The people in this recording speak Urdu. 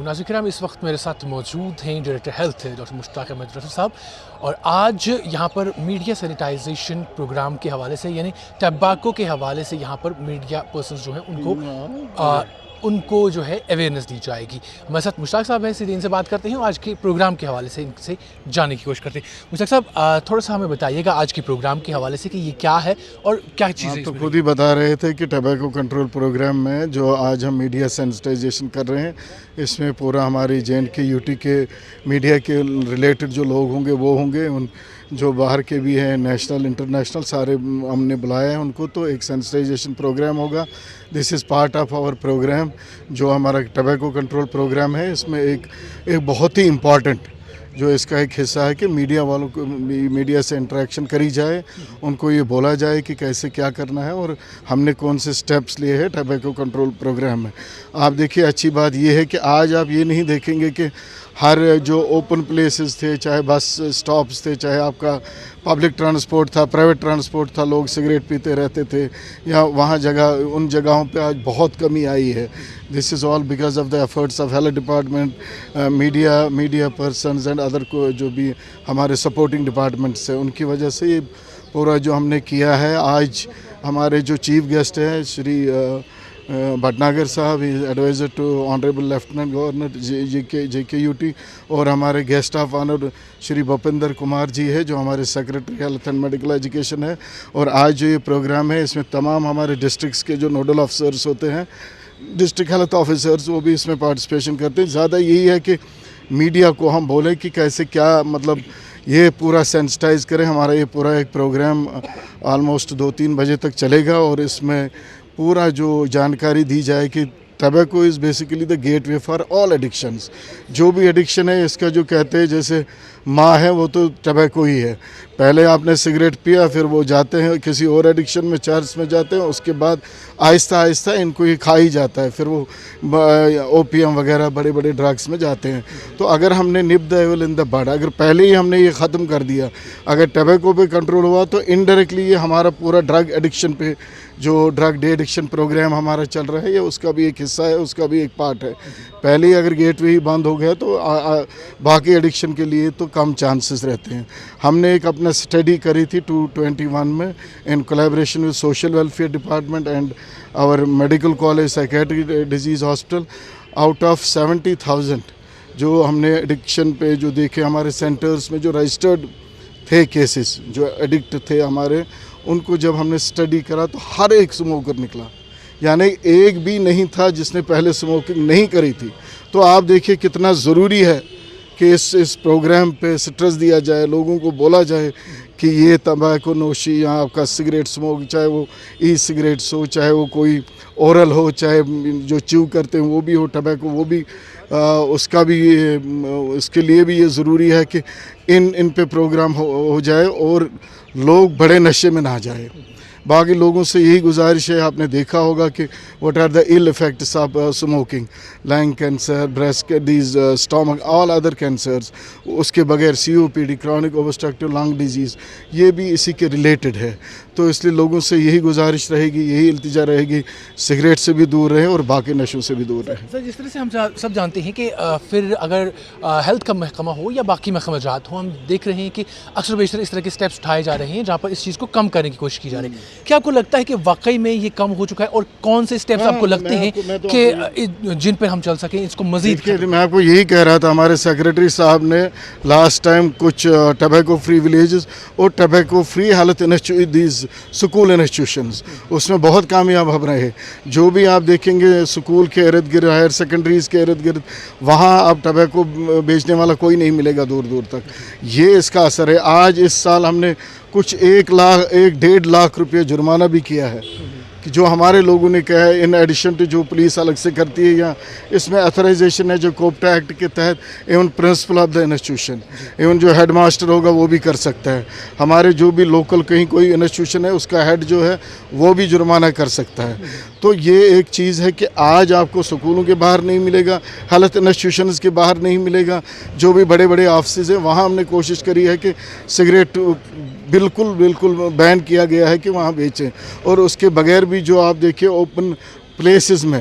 علیکم ناظرین کرام، اس وقت میرے ساتھ موجود ہیں ڈائریکٹر ہیلتھ ڈاکٹر مشتاق احمد رفیع صاحب، اور آج یہاں پر میڈیا سینیٹائزیشن پروگرام کے حوالے سے یعنی ٹباکو کے حوالے سے یہاں پر میڈیا پرسنز جو ہیں ان کو جو ہے اویئرنیس دی جائے گی۔ ہمارے ساتھ مشتاق صاحب ہیں، سیدھے ان سے بات کرتے ہیں اور آج کے پروگرام کے حوالے سے ان سے جاننے کی کوشش کرتے ہیں۔ مشتاق صاحب تھوڑا سا ہمیں بتائیے گا آج کے پروگرام کے حوالے سے کہ یہ کیا ہے اور کیا چیزیں۔ آپ تو خود ہی بتا رہے تھے کہ ٹبیکو کنٹرول پروگرام میں جو آج ہم میڈیا سینسٹائزیشن کر رہے ہیں، اس میں پورا ہماری JNK-UT کے میڈیا کے ریلیٹڈ جو لوگ ہوں گے وہ ہوں گے، ان جو باہر کے بھی ہیں نیشنل انٹرنیشنل سارے ہم نے بلایا ہے ان کو، تو ایک سینسٹائزیشن پروگرام ہوگا۔ This is part of our program جو ہمارا ٹبیکو کنٹرول پروگرام ہے۔ اس میں ایک بہت ہی امپورٹنٹ جو اس کا ایک حصہ ہے کہ میڈیا والوں کو میڈیا سے انٹریکشن کری جائے، ان کو یہ بولا جائے کہ کیسے کیا کرنا ہے اور ہم نے کون سے سٹیپس لیے ہیں ٹبیکو کنٹرول پروگرام میں۔ آپ دیکھیے اچھی بات یہ ہے کہ آج آپ یہ نہیں دیکھیں گے کہ ہر جو اوپن پلیسز تھے، چاہے بس سٹاپس تھے، چاہے آپ کا پبلک ٹرانسپورٹ تھا، پرائیویٹ ٹرانسپورٹ تھا، لوگ سگریٹ پیتے رہتے تھے یا وہاں ان جگہوں پہ آج بہت کمی آئی ہے۔ This is all because of the efforts of health department, media persons and other کو جو بھی ہمارے سپورٹنگ ڈپارٹمنٹس ہیں، ان کی وجہ سے یہ پورا جو ہم نے کیا ہے۔ آج ہمارے جو چیف گیسٹ ہیں Shri Bhatnagar sahab, adviser to honourable lieutenant governor JNK-UT، اور ہمارے guest of honour Shri Bhupinder Kumar ji ہے جو ہمارے secretary health and medical education ہے۔ اور آج جو یہ پروگرام ہے اس میں تمام ہمارے ڈسٹرکٹس کے جو نوڈل آفیسرز ہوتے ہیں، ڈسٹرکٹ ہیلتھ آفیسرز، وہ بھی اس میں پارٹیسپیشن کرتے ہیں۔ زیادہ یہی ہے کہ میڈیا کو ہم بولیں کہ کیسے کیا مطلب یہ پورا سینسٹائز کریں۔ ہمارا یہ پورا ایک پروگرام آلموسٹ 2-3 بجے تک چلے گا اور اس میں پورا جو جانکاری دی جائے کہ tobacco is basically the gateway for all addictions. جو بھی ایڈکشن ہے اس کا جو کہتے ہیں جیسے ماں ہے وہ تو ٹبیکو ہی ہے۔ پہلے آپ نے سگریٹ پیا، پھر وہ جاتے ہیں کسی اور ایڈکشن میں، چرس میں جاتے ہیں، اس کے بعد آہستہ آہستہ ان کو یہ کھا ہی جاتا ہے، پھر وہ OPM وغیرہ بڑے بڑے ڈرگس میں جاتے ہیں۔ تو اگر ہم نے نپ دا ایول ان دا بڈ، اگر پہلے ہی ہم نے یہ ختم کر دیا، اگر ٹبیکو پہ کنٹرول ہوا تو انڈائریکٹلی یہ ہمارا پورا ڈرگ ایڈکشن پہ جو ڈرگ ڈے ایڈکشن پروگرام ہمارا چل رہا ہے، یہ اس کا بھی ایک حصہ ہے، اس کا بھی ایک پارٹ ہے۔ پہلے ہی اگر گیٹ وے ہی بند ہو گیا تو باقی ایڈکشن کے لیے تو کم چانسز رہتے ہیں۔ ہم نے ایک اپنا اسٹڈی کری تھی 2021 میں in collaboration with social welfare department and our medical college psychiatry disease hospital. Out of 70,000 جو ہم نے ایڈکشن پہ جو دیکھے ہمارے سینٹرز میں جو رجسٹرڈ تھے کیسز جو ایڈکٹ تھے ہمارے، ان کو جب ہم نے اسٹڈی کرا تو ہر ایک اسموکر نکلا، یعنی ایک بھی نہیں تھا جس نے پہلے اسموکنگ نہیں کری تھی۔ تو آپ دیکھیے کتنا ضروری ہے کہ اس پروگرام پہ سٹرس دیا جائے، لوگوں کو بولا جائے کہ یہ تمباکو نوشی یا آپ کا سگریٹ اسموک، چاہے وہ ای سگریٹس ہو، چاہے وہ کوئی اورل ہو، چاہے جو چیو کرتے ہیں وہ بھی ہو ٹبیکو، وہ بھی اس کا بھی اس کے لیے بھی یہ ضروری ہے کہ ان پہ پروگرام ہو جائے اور لوگ بڑے نشے میں نہ جائے۔ باقی لوگوں سے یہی گزارش ہے، آپ نے دیکھا ہوگا کہ what are the ill effects of smoking, lung cancer, breast ڈیز، اسٹامک، آل ادر کینسرز، اس کے بغیر COPD chronic obstructive lung disease, یہ بھی اسی کے ریلیٹڈ ہے۔ تو اس لیے لوگوں سے یہی گزارش رہے گی، یہی التجا رہے گی، سگریٹ سے بھی دور رہیں اور باقی نشوں سے بھی دور رہیں۔ سر جس طرح سے ہم سب جانتے ہیں کہ پھر اگر ہیلتھ کا محکمہ ہو یا باقی محکمہ جات ہوں، ہم دیکھ رہے ہیں کہ اکثر بیشتر اس طرح کے سٹیپس اٹھائے جا رہے ہیں جہاں پر اس چیز کو کم کرنے کی کوشش کی جا رہی ہے۔ کیا آپ کو لگتا ہے کہ واقعی میں یہ کم ہو چکا ہے اور کون سے سٹیپس آپ کو لگتے ہیں کہ جن پر ہم چل سکیں اس کو مزید؟ میں آپ کو یہی کہہ رہا تھا، ہمارے سیکرٹری صاحب نے لاسٹ ٹائم کچھ ٹبیکو فری ولیجز اور tobacco free health these school institutions, اس میں بہت کامیاب ہم رہے۔ جو بھی آپ دیکھیں گے اسکول کے ارد گرد، ہائر سیکنڈریز کے ارد گرد، وہاں اب ٹبیکو بیچنے والا کوئی نہیں ملے گا دور دور تک۔ یہ اس کا اثر ہے۔ آج اس سال ہم نے کچھ 1.5 لاکھ روپے جرمانہ بھی کیا ہے کہ جو ہمارے لوگوں نے کہا ہے، ان ایڈیشن ٹو جو پولیس الگ سے کرتی ہے، یا اس میں اتھرائزیشن ہے جو کوپٹا ایکٹ کے تحت even principle of the institution, even جو ہیڈ ماسٹر ہوگا وہ بھی کر سکتا ہے۔ ہمارے جو بھی لوکل کہیں کوئی انسٹیٹیوشن ہے اس کا ہیڈ جو ہے وہ بھی جرمانہ کر سکتا ہے۔ تو یہ ایک چیز ہے کہ آج آپ کو سکولوں کے باہر نہیں ملے گا، ہیلتھ انسٹیٹیوشنز کے باہر نہیں ملے گا، جو بھی بڑے بڑے آفسز ہیں وہاں ہم نے کوشش کری ہے کہ سگریٹ بالکل بین کیا گیا ہے کہ وہاں بیچیں۔ اور اس کے بغیر بھی جو آپ دیکھیں اوپن پلیسز میں